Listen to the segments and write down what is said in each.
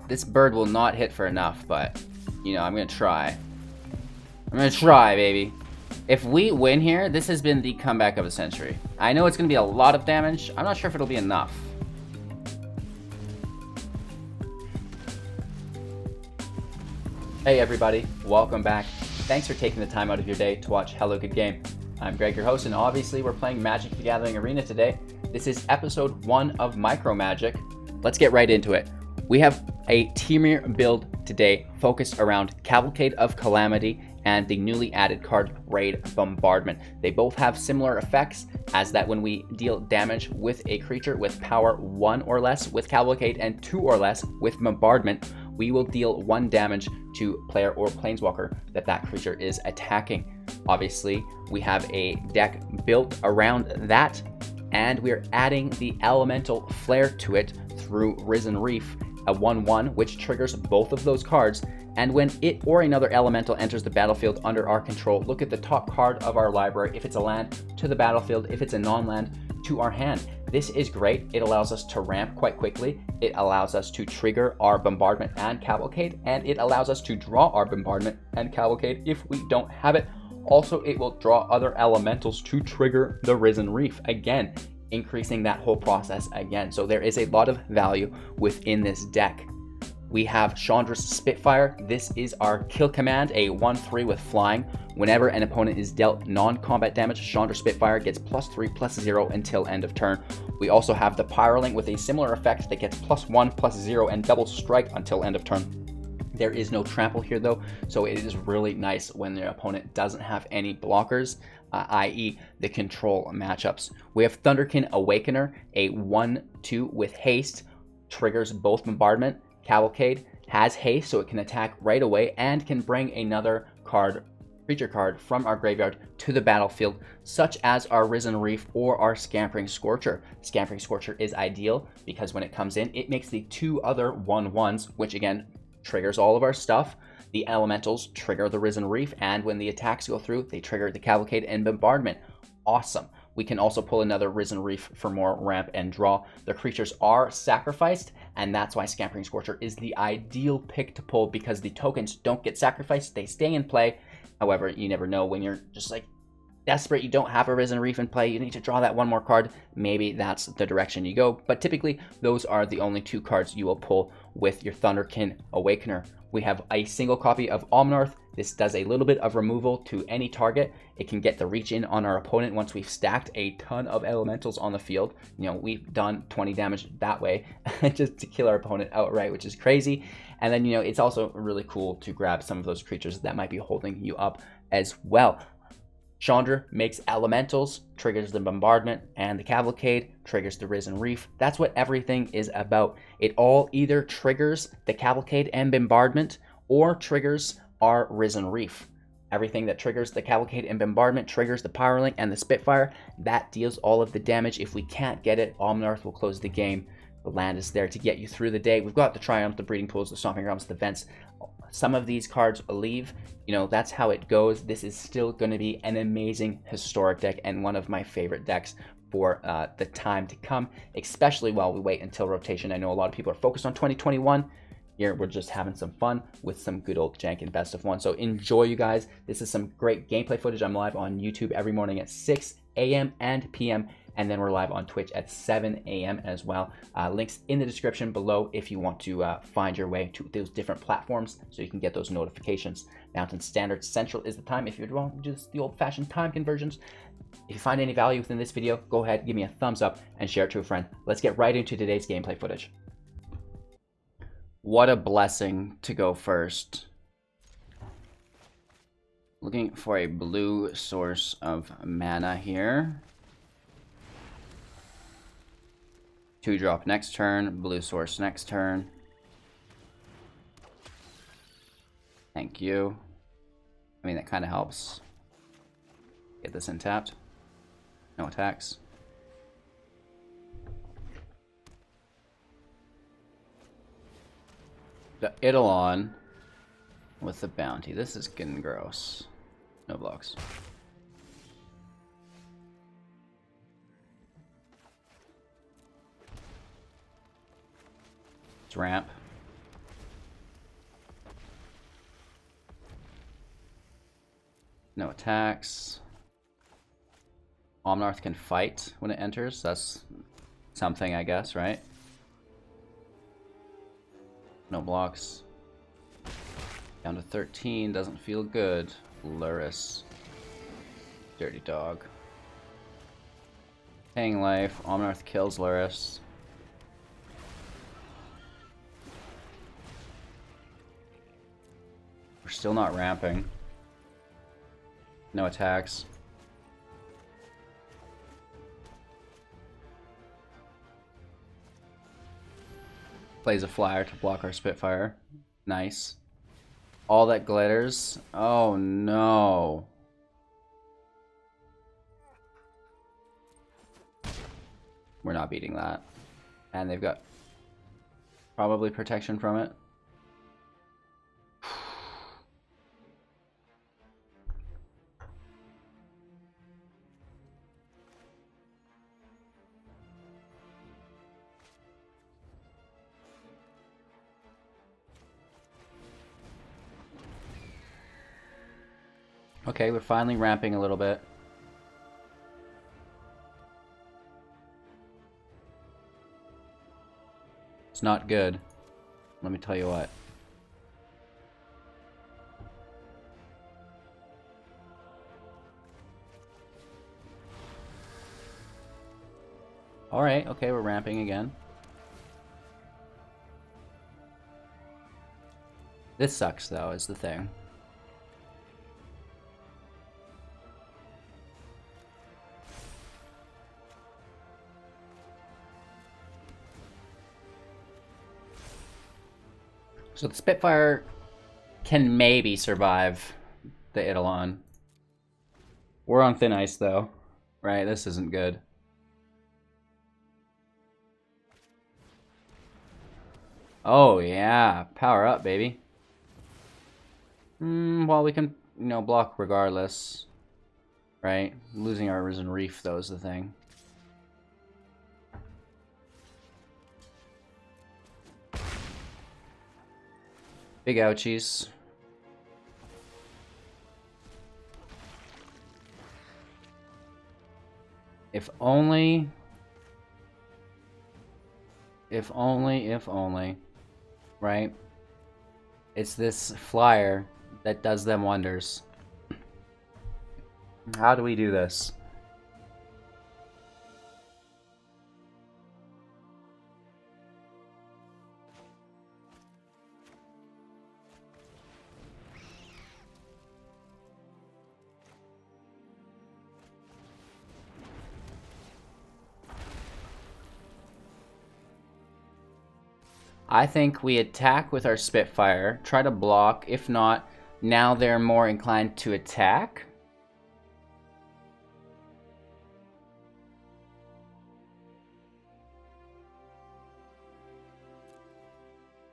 This bird will not hit for enough, but, you know, I'm going to try. I'm going to try, baby. If we win here, this has been the comeback of the century. I know it's going to be a lot of damage. I'm not sure if it'll be enough. Hey everybody, welcome back. Thanks for taking the time out of your day to watch Hello Good Game. I'm Greg, your host, and obviously we're playing Magic the Gathering Arena today. This is episode 1 of Micro Magic. Let's get right into it. We have a Temur build today focused around Cavalcade of Calamity and the newly added card Raid Bombardment. They both have similar effects, as that when we deal damage with a creature with power 1 or less with Cavalcade and 2 or less with Bombardment, we will deal 1 damage to player or planeswalker that creature is attacking. Obviously, we have a deck built around that, and we're adding the elemental flair to it through Risen Reef, a 1/1 which triggers both of those cards, and when it or another elemental enters the battlefield under our control, look at the top card of our library. If it's a land, to the battlefield. If it's a non-land, to our hand. This is great. It allows us to ramp quite quickly. It allows us to trigger our Bombardment and Cavalcade, and it allows us to draw our Bombardment and Cavalcade if we don't have it. Also, it will draw other elementals to trigger the Risen Reef, again, increasing that whole process again. So there is a lot of value within this deck. We have Chandra's Spitfire. This is our kill command, a 1/3 with flying. Whenever an opponent is dealt non-combat damage, Chandra Spitfire gets +3/+0 until end of turn. We also have the Pyreling with a similar effect that gets +1/+0 and double strike until end of turn. There is no trample here though, so it is really nice when the opponent doesn't have any blockers, i.e. the control matchups. We have Thunderkin Awakener, a 1/2 with haste, triggers both Bombardment. Cavalcade has haste, so it can attack right away and can bring another creature card from our graveyard to the battlefield, such as our Risen Reef or our Scampering Scorcher. Scampering Scorcher is ideal because when it comes in, it makes the 2 other 1/1s, which again triggers all of our stuff. The elementals trigger the Risen Reef, and when the attacks go through, they trigger the Cavalcade and Bombardment. Awesome. We can also pull another Risen Reef for more ramp and draw. The creatures are sacrificed, and that's why Scampering Scorcher is the ideal pick to pull, because the tokens don't get sacrificed, they stay in play. However, you never know when you're just like desperate, you don't have a Risen Reef in play, you need to draw that 1 more card, maybe that's the direction you go. But typically, those are the only 2 cards you will pull with your Thunderkin Awakener. We have a single copy of Omnath. This does a little bit of removal to any target. It can get the reach in on our opponent once we've stacked a ton of elementals on the field. You know, we've done 20 damage that way just to kill our opponent outright, which is crazy. And then, you know, it's also really cool to grab some of those creatures that might be holding you up as well. Chandra makes elementals, triggers the Bombardment, and the Cavalcade triggers the Risen Reef. That's what everything is about. It all either triggers the Cavalcade and Bombardment or triggers our Risen Reef. Everything that triggers the Cavalcade and Bombardment triggers the Pyreling and the Spitfire. That deals all of the damage. If we can't get it, Omnath will close the game. The land is there to get you through the day. We've got the Triumph, the Breeding Pools, the Stomping Grounds, the Vents. Some of these cards leave. You know, that's how it goes. This is still going to be an amazing historic deck and one of my favorite decks for the time to come, especially while we wait until rotation. I know a lot of people are focused on 2021. Here, we're just having some fun with some good old jank and best of 1. So enjoy, you guys. This is some great gameplay footage. I'm live on YouTube every morning at 6 a.m. and p.m. And then we're live on Twitch at 7 a.m. as well. Links in the description below if you want to find your way to those different platforms so you can get those notifications. Mountain Standard Central is the time. If you want to do the old-fashioned time conversions, if you find any value within this video, go ahead, give me a thumbs up, and share it to a friend. Let's get right into today's gameplay footage. What a blessing to go first. Looking for a blue source of mana here. 2-drop next turn, blue source next turn. Thank you. I mean, that kind of helps. Get this untapped. No attacks. The Eidolon with the bounty. This is getting gross. No blocks. Ramp. No attacks. Omnath can fight when it enters. That's something, I guess, right? No blocks. Down to 13. Doesn't feel good. Lurrus. Dirty dog. Paying life. Omnath kills Lurrus. We're still not ramping. No attacks. Plays a flyer to block our Spitfire. Nice. All that glitters. Oh no. We're not beating that. And they've got probably protection from it. Okay, we're finally ramping a little bit. It's not good. Let me tell you what. Alright, okay, we're ramping again. This sucks, though, is the thing. So the Spitfire can maybe survive the Eidolon. We're on thin ice, though. Right, this isn't good. Oh, yeah. Power up, baby. Well, we can, you know, block regardless. Right? Losing our Risen Reef, though, is the thing. Big ouchies. If only... If only... Right? It's this flyer that does them wonders. How do we do this? I think we attack with our Spitfire, try to block. If not, now they're more inclined to attack.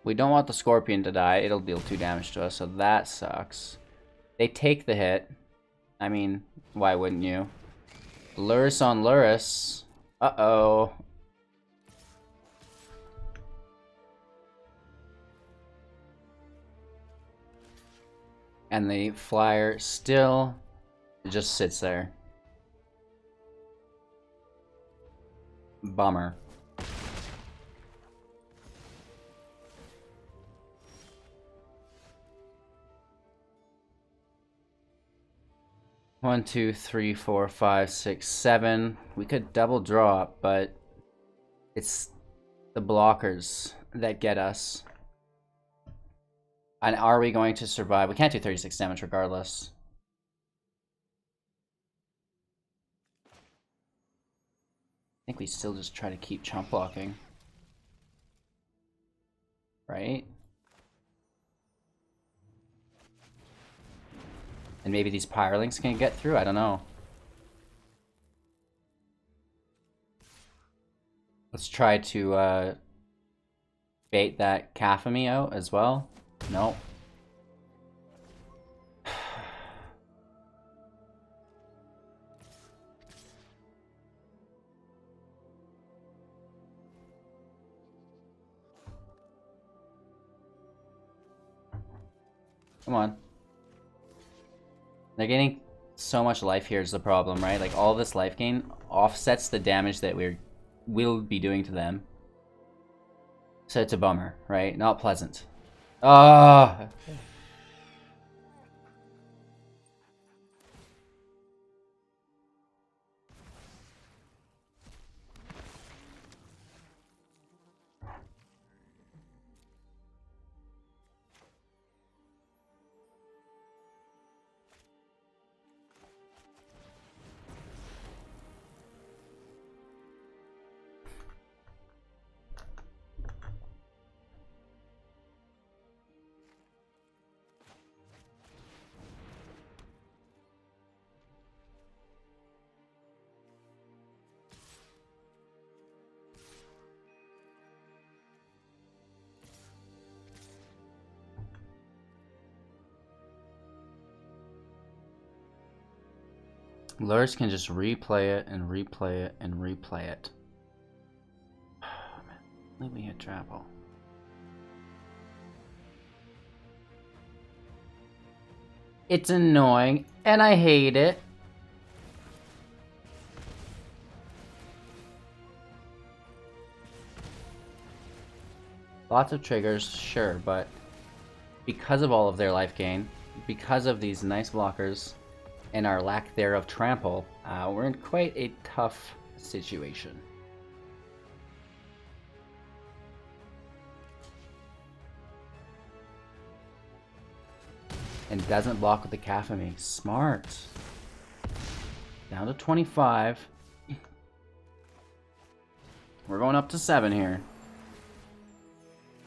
We don't want the Scorpion to die. It'll deal 2 damage to us, so that sucks. They take the hit. I mean, why wouldn't you? Lurrus on Lurrus. Uh-oh. And the flyer still just sits there. Bummer. One, two, three, four, five, six, seven. We could double drop, but it's the blockers that get us. And are we going to survive? We can't do 36 damage regardless. I think we still just try to keep chump blocking. Right? And maybe these Pyrelings can get through? I don't know. Let's try to bait that Caphamy out as well. Nope. Come on. They're getting So much life here is the problem, right? Like, all this life gain offsets the damage that we'll be doing to them. So it's a bummer, right? Not pleasant. Ah! Lurus can just replay it and replay it and replay it. Oh, man. Let me hit Trapple. It's annoying, and I hate it. Lots of triggers, sure, but because of all of their life gain, because of these nice blockers, and our lack thereof trample, we're in quite a tough situation. And doesn't block with the Caphame. Smart. Down to 25. We're going up to 7 here.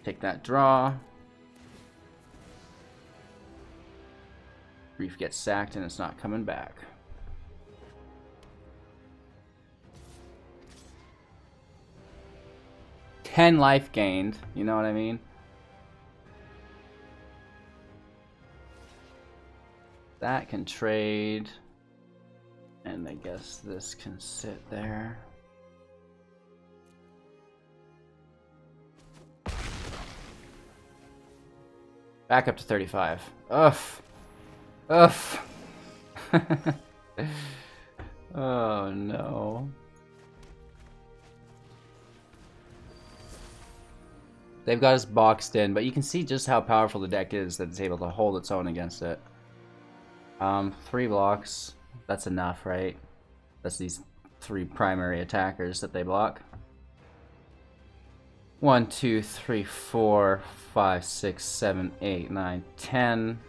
Take that draw. Reef gets sacked and it's not coming back. "10 life gained, you know what I mean? That can trade. And I guess this can sit there. Back up to 35. Ugh. Ugh. Oh no. They've got us boxed in, but you can see just how powerful the deck is that it's able to hold its own against it. 3 blocks. That's enough, right? That's these 3 primary attackers that they block. 1, 2, 3, 4, 5, 6, 7, 8, 9, 10.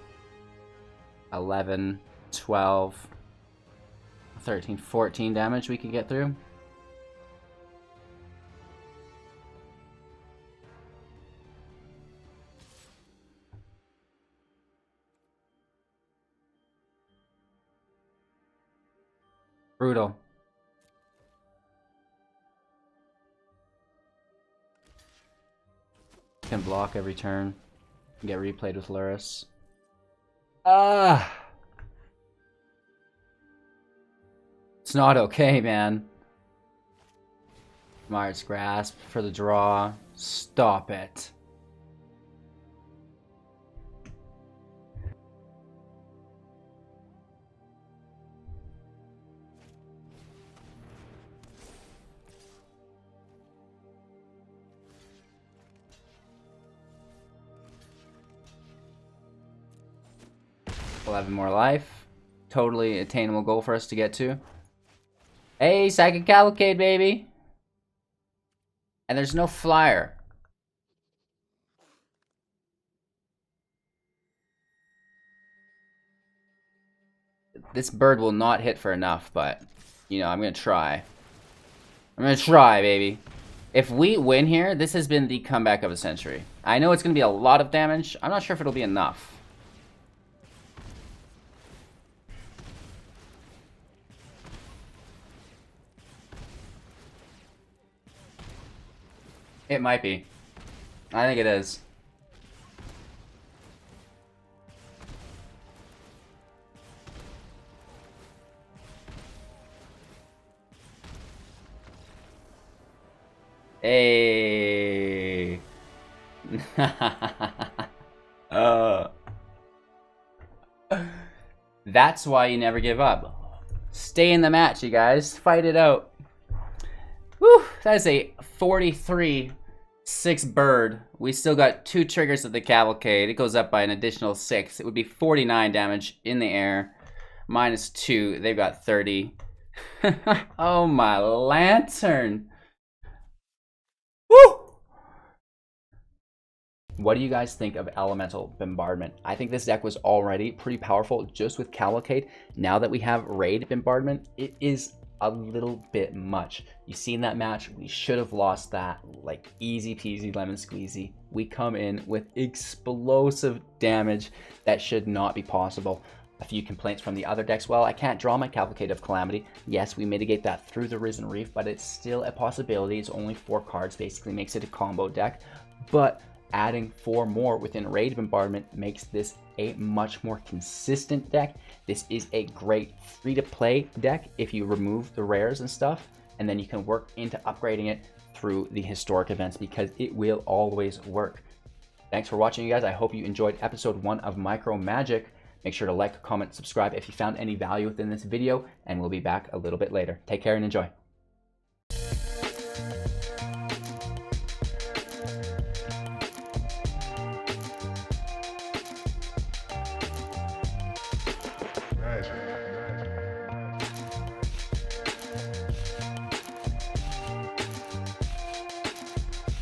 11, 12, 13, 14 damage we can get through. Brutal. Can block every turn. Get replayed with Lurus. It's not okay, man. Myers Grasp for the draw. Stop it. We'll have more life. Totally attainable goal for us to get to. Hey, second Cavalcade, baby! And there's no flyer. This bird will not hit for enough, but, you know, I'm gonna try. I'm gonna try, baby. If we win here, this has been the comeback of the century. I know it's gonna be a lot of damage. I'm not sure if it'll be enough. It might be. I think it is. Hey. That's why you never give up. Stay in the match, you guys. Fight it out. Whew, that is a 43 6 bird. We still got 2 triggers of the Cavalcade. It goes up by an additional 6. It would be 49 damage in the air. Minus 2. They've got 30. Oh my lantern. Woo! What do you guys think of Elemental Bombardment? I think this deck was already pretty powerful just with Cavalcade. Now that we have Raid Bombardment, it is a little bit much. You seen that match? We should have lost that like easy peasy lemon squeezy. We come in with explosive damage that should not be possible. A few complaints from the other decks. Well, I can't draw my Cavalcade of Calamity. Yes, we mitigate that through the Risen Reef, but it's still a possibility. It's only 4 cards, basically makes it a combo deck. But adding 4 more within Raid Bombardment makes this a much more consistent deck. This is a great free-to-play deck if you remove the rares and stuff, and then you can work into upgrading it through the historic events because it will always work. Thanks for watching, you guys. I hope you enjoyed episode 1 of Micro Magic. Make sure to like, comment, subscribe if you found any value within this video, and we'll be back a little bit later. Take care and enjoy.